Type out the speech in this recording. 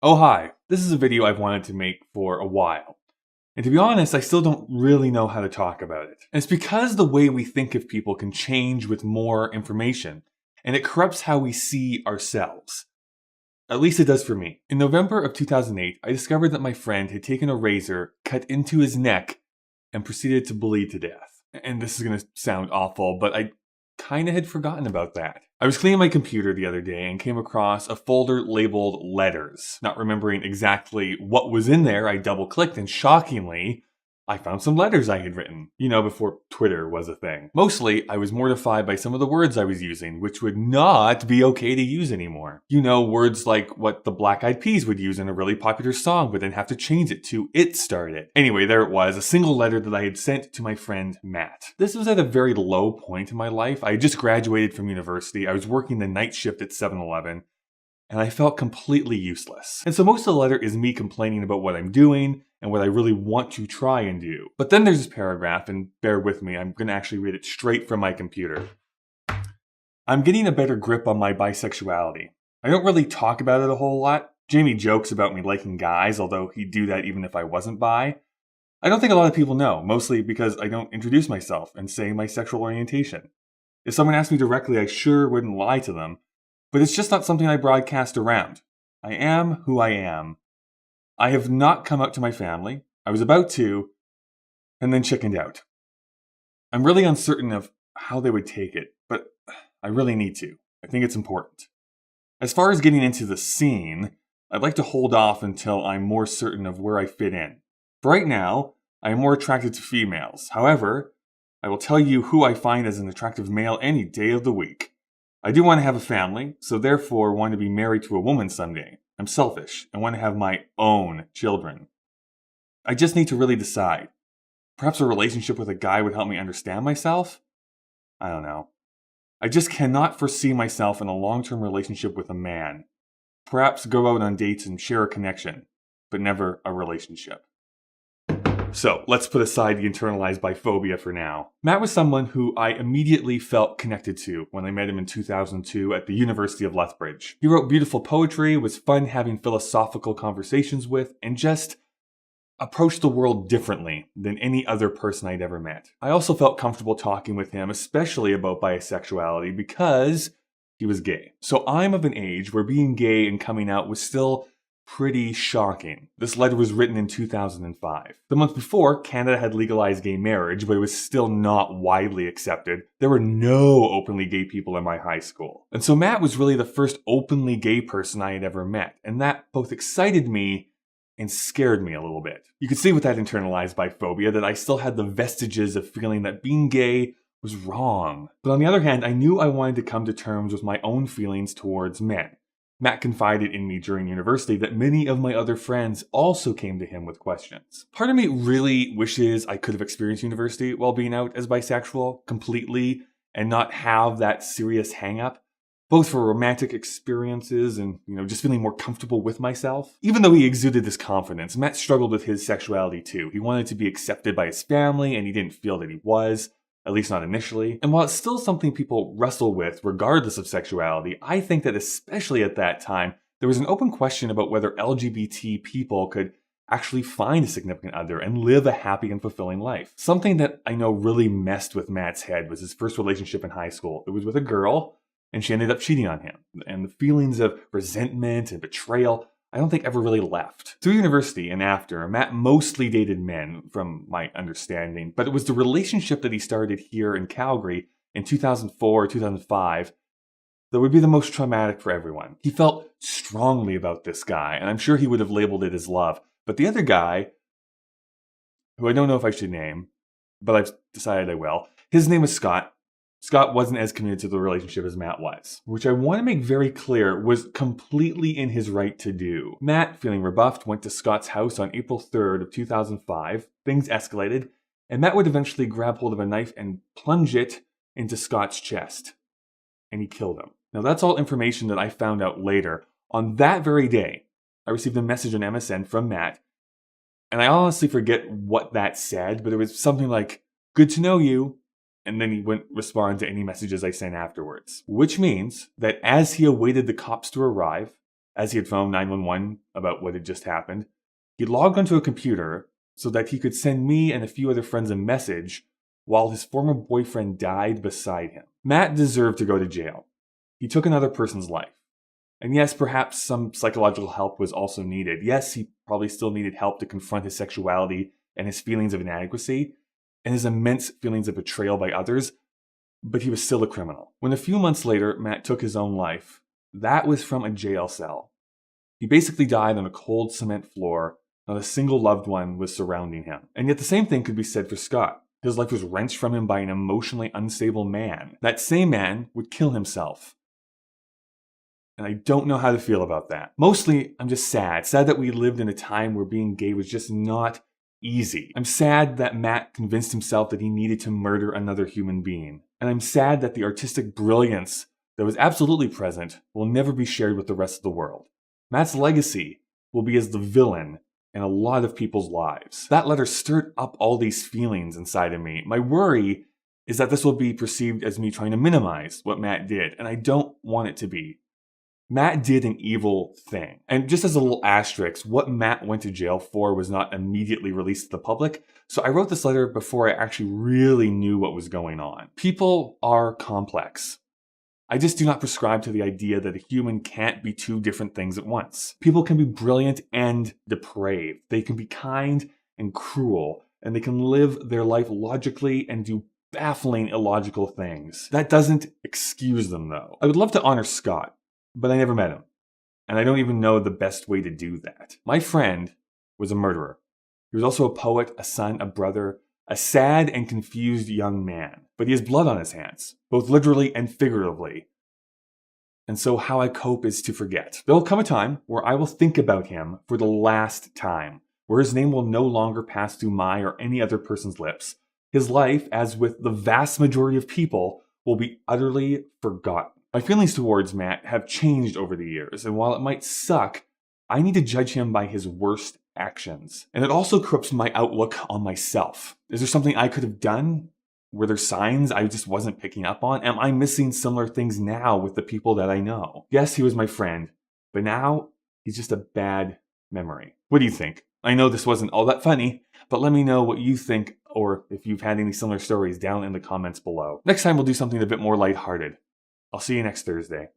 Oh hi, this is a video I've wanted to make for a while. And to be honest, I still don't really know how to talk about it. And it's because the way we think of people can change with more information, and it corrupts how we see ourselves. At least it does for me. In November of 2008, I discovered that my friend had taken a razor, cut into his neck, and proceeded to bleed to death. And this is gonna sound awful, but I kinda had forgotten about that. I was cleaning my computer the other day and came across a folder labeled letters. Not remembering exactly what was in there, I double clicked and shockingly, I found some letters I had written, before Twitter was a thing. Mostly, I was mortified by some of the words I was using, which would not be okay to use anymore. Words like what the Black Eyed Peas would use in a really popular song, but then have to change it to "It Started." Anyway, there it was, a single letter that I had sent to my friend Matt. This was at a very low point in my life. I had just graduated from university. I was working the night shift at 7-Eleven. And I felt completely useless. And so most of the letter is me complaining about what I'm doing and what I really want to try and do. But then there's this paragraph, and bear with me, I'm going to actually read it straight from my computer. I'm getting a better grip on my bisexuality. I don't really talk about it a whole lot. Jamie jokes about me liking guys, although he'd do that even if I wasn't bi. I don't think a lot of people know, mostly because I don't introduce myself and say my sexual orientation. If someone asked me directly, I sure wouldn't lie to them. But it's just not something I broadcast around. I am who I am. I have not come out to my family. I was about to, and then chickened out. I'm really uncertain of how they would take it, but I really need to. I think it's important. As far as getting into the scene, I'd like to hold off until I'm more certain of where I fit in. For right now, I am more attracted to females. However, I will tell you who I find as an attractive male any day of the week. I do want to have a family, so therefore want to be married to a woman someday. I'm selfish. I want to have my own children. I just need to really decide. Perhaps a relationship with a guy would help me understand myself? I don't know. I just cannot foresee myself in a long-term relationship with a man. Perhaps go out on dates and share a connection, but never a relationship. So, let's put aside the internalized biphobia for now. Matt was someone who I immediately felt connected to when I met him in 2002 at the University of Lethbridge. He wrote beautiful poetry, was fun having philosophical conversations with, and just approached the world differently than any other person I'd ever met. I also felt comfortable talking with him, especially about bisexuality, because he was gay. So I'm of an age where being gay and coming out was still pretty shocking. This letter was written in 2005. The month before, Canada had legalized gay marriage, but it was still not widely accepted. There were no openly gay people in my high school. And so Matt was really the first openly gay person I had ever met, and that both excited me and scared me a little bit. You could see with that internalized biphobia that I still had the vestiges of feeling that being gay was wrong. But on the other hand, I knew I wanted to come to terms with my own feelings towards men. Matt confided in me during university that many of my other friends also came to him with questions. Part of me really wishes I could have experienced university while being out as bisexual completely and not have that serious hang-up, both for romantic experiences and, just feeling more comfortable with myself. Even though he exuded this confidence, Matt struggled with his sexuality too. He wanted to be accepted by his family and he didn't feel that he was. At least not initially. And while it's still something people wrestle with regardless of sexuality, I think that especially at that time, there was an open question about whether LGBT people could actually find a significant other and live a happy and fulfilling life. Something that I know really messed with Matt's head was his first relationship in high school. It was with a girl, and she ended up cheating on him. And the feelings of resentment and betrayal, I don't think ever really left. Through university and after, Matt mostly dated men, from my understanding, but it was the relationship that he started here in Calgary in 2004, 2005, that would be the most traumatic for everyone. He felt strongly about this guy, and I'm sure he would have labeled it as love. But the other guy, who I don't know if I should name, but I've decided I will, his name was Scott. Scott wasn't as committed to the relationship as Matt was, which I want to make very clear was completely in his right to do. Matt, feeling rebuffed, went to Scott's house on April 3rd of 2005. Things escalated, and Matt would eventually grab hold of a knife and plunge it into Scott's chest. And he killed him. Now that's all information that I found out later. On that very day, I received a message on MSN from Matt, and I honestly forget what that said, but it was something like, "Good to know you." And then he wouldn't respond to any messages I sent afterwards. Which means that as he awaited the cops to arrive, as he had phoned 911 about what had just happened. He logged onto a computer so that he could send me and a few other friends a message while his former boyfriend died beside him. Matt deserved to go to jail. He took another person's life. And yes, perhaps some psychological help was also needed. Yes, he probably still needed help to confront his sexuality and his feelings of inadequacy and his immense feelings of betrayal by others, but he was still a criminal. When a few months later, Matt took his own life, that was from a jail cell. He basically died on a cold cement floor. Not a single loved one was surrounding him. And yet the same thing could be said for Scott. His life was wrenched from him by an emotionally unstable man. That same man would kill himself. And I don't know how to feel about that. Mostly, I'm just sad. Sad that we lived in a time where being gay was just not easy. I'm sad that Matt convinced himself that he needed to murder another human being. And I'm sad that the artistic brilliance that was absolutely present will never be shared with the rest of the world. Matt's legacy will be as the villain in a lot of people's lives. That letter stirred up all these feelings inside of me. My worry is that this will be perceived as me trying to minimize what Matt did, and I don't want it to be. Matt did an evil thing. And just as a little asterisk, what Matt went to jail for was not immediately released to the public, so I wrote this letter before I actually really knew what was going on. People are complex. I just do not prescribe to the idea that a human can't be two different things at once. People can be brilliant and depraved. They can be kind and cruel, and they can live their life logically and do baffling illogical things. That doesn't excuse them, though. I would love to honor Scott, but I never met him, and I don't even know the best way to do that. My friend was a murderer. He was also a poet, a son, a brother, a sad and confused young man. But he has blood on his hands, both literally and figuratively. And so how I cope is to forget. There will come a time where I will think about him for the last time, where his name will no longer pass through my or any other person's lips. His life, as with the vast majority of people, will be utterly forgotten. My feelings towards Matt have changed over the years, and while it might suck, I need to judge him by his worst actions. And it also corrupts my outlook on myself. Is there something I could have done? Were there signs I just wasn't picking up on? Am I missing similar things now with the people that I know? Yes, he was my friend, but now he's just a bad memory. What do you think? I know this wasn't all that funny, but let me know what you think, or if you've had any similar stories down in the comments below. Next time we'll do something a bit more lighthearted. I'll see you next Thursday.